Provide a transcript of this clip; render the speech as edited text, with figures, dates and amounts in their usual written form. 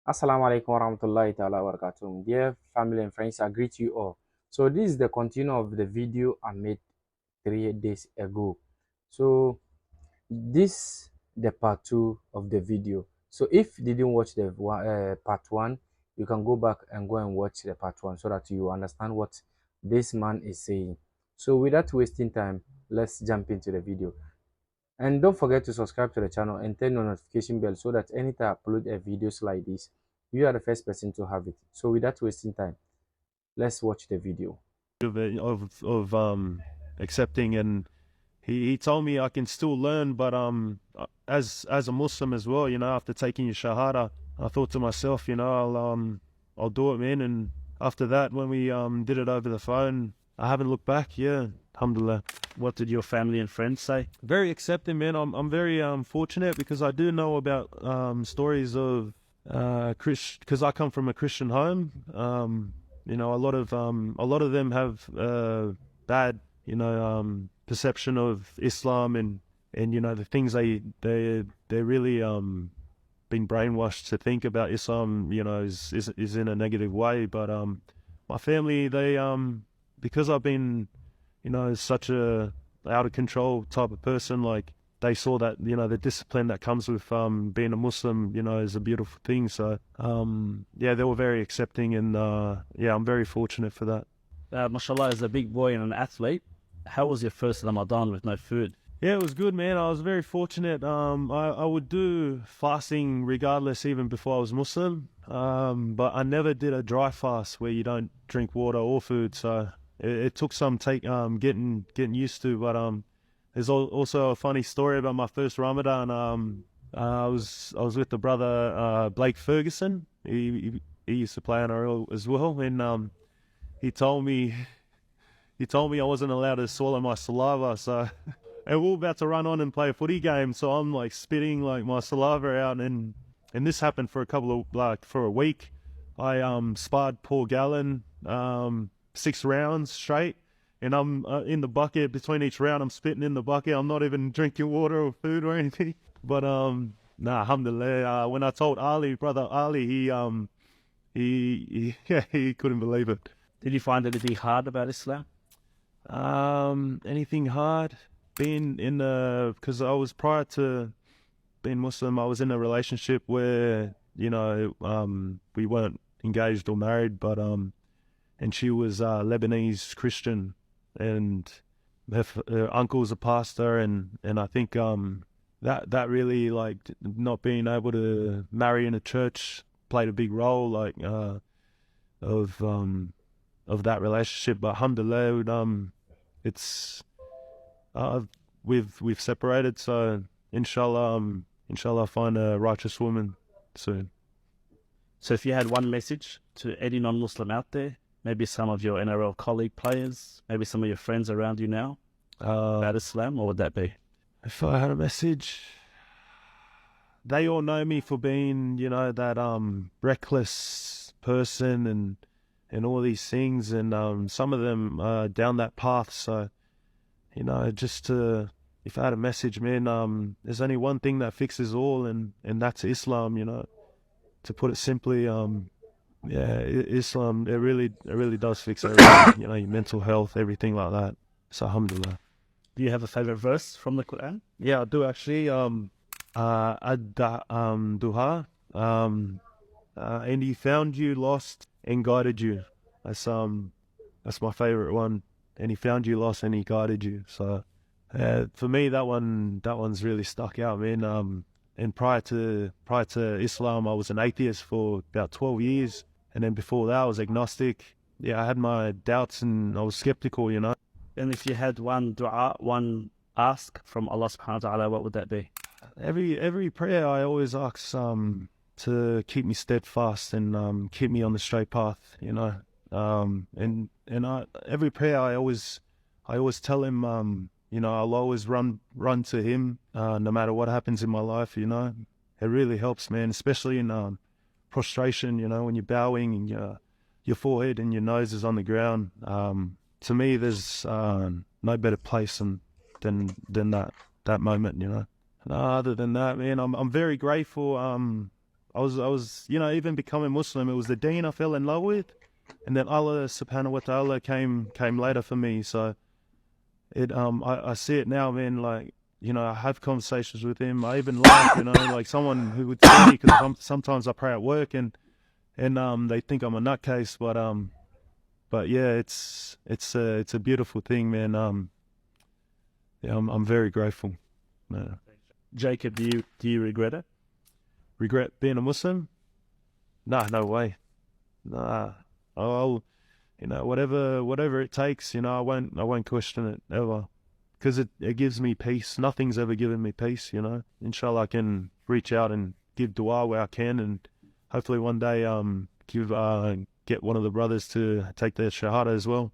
Assalamu alaikum warahmatullahi ta'ala wabarakatuh. Dear family and friends, I greet you all. So this is the continue of the video I made 3 days ago. So this the part 2 of the video. So if you didn't watch the part 1, you can go back and go and watch the part 1 so that you understand what this man is saying. So without wasting time, let's jump into the video. And don't forget to subscribe to the channel and turn on notification bell so that anytime I upload a videos like this, you are the first person to have it. So without wasting time, let's watch the video. Of accepting, and he told me I can still learn, but as a Muslim as well, after taking your shahada, I thought to myself, I'll do it, man. And after that, when we did it over the phone, I haven't looked back. Yeah, alhamdulillah. What did your family and friends say? Very accepting, man. I'm very fortunate because I do know about stories of because I come from a Christian home. A lot of them have bad, perception of Islam, and the things they're really been brainwashed to think about Islam, is in a negative way. But my family, they because I've been, such a out of control type of person, like they saw that, the discipline that comes with being a Muslim, is a beautiful thing. So yeah, they were very accepting, and yeah, I'm very fortunate for that. Mashallah, as a big boy and an athlete, how was your first Ramadan with no food? Yeah, it was good, man. I was very fortunate. I would do fasting regardless, even before I was Muslim. But I never did a dry fast where you don't drink water or food. So it took some getting used to. But there's also a funny story about my first Ramadan. I was with the brother Blake Ferguson. He used to play NRL as well, and he told me I wasn't allowed to swallow my saliva. So. And we were about to run on and play a footy game, so I'm like spitting like my saliva out, and this happened for for a week. I sparred Paul Gallen 6 rounds straight, and I'm in the bucket between each round. I'm spitting in the bucket. I'm not even drinking water or food or anything. But nah, alhamdulillah. When I told Ali, brother Ali, he he couldn't believe it. Did you find anything hard about Islam? Anything hard? Being in because I was, prior to being Muslim, I was in a relationship where we weren't engaged or married, but and she was Lebanese Christian, and her uncle's a pastor, and I think that really, like, not being able to marry in a church played a big role, like of that relationship. But alhamdulillah, it's we've separated, so inshallah I'll find a righteous woman soon. So if you had one message to any non-Muslim out there, maybe some of your NRL colleague players, maybe some of your friends around you now, about Islam, what would that be? If I had a message, they all know me for being, that reckless person and all these things, and some of them are down that path. So just if I had a message, man, there's only one thing that fixes all, and that's Islam. To put it simply, yeah, Islam, it really does fix everything. Your mental health, everything like that. So alhamdulillah. Do you have a favorite verse from the Quran? Yeah, I do actually. Duha, and he found you lost and guided you. That's my favorite one. And he found you lost and he guided you. So for me, that one's really stuck out, man. And prior to Islam, I was an atheist for about 12 years, and then before that, I was agnostic. Yeah, I had my doubts and I was skeptical, And if you had one dua, one ask from Allah subhanahu wa ta'ala, what would that be? Every prayer I always ask to keep me steadfast and keep me on the straight path, and every prayer I always tell him, I'll always run to him, no matter what happens in my life. It really helps, man, especially in prostration. When you're bowing and your forehead and your nose is on the ground. To me, there's no better place than that moment. And other than that, man, I'm very grateful even becoming Muslim, it was the deen I fell in love with, and then Allah subhanahu wa ta'ala came later for me. So I see it now, man. Like, I have conversations with him. I even laugh, like someone who would see me, because sometimes I pray at work and they think I'm a nutcase, but yeah, it's a beautiful thing, man. Yeah, I'm very grateful. Jacob, do you regret it? Regret being a Muslim? Nah, no way. Nah, I'll whatever it takes. I won't question it ever, because it gives me peace. Nothing's ever given me peace. Inshallah, I can reach out and give dua where I can, and hopefully one day get one of the brothers to take their shahada as well.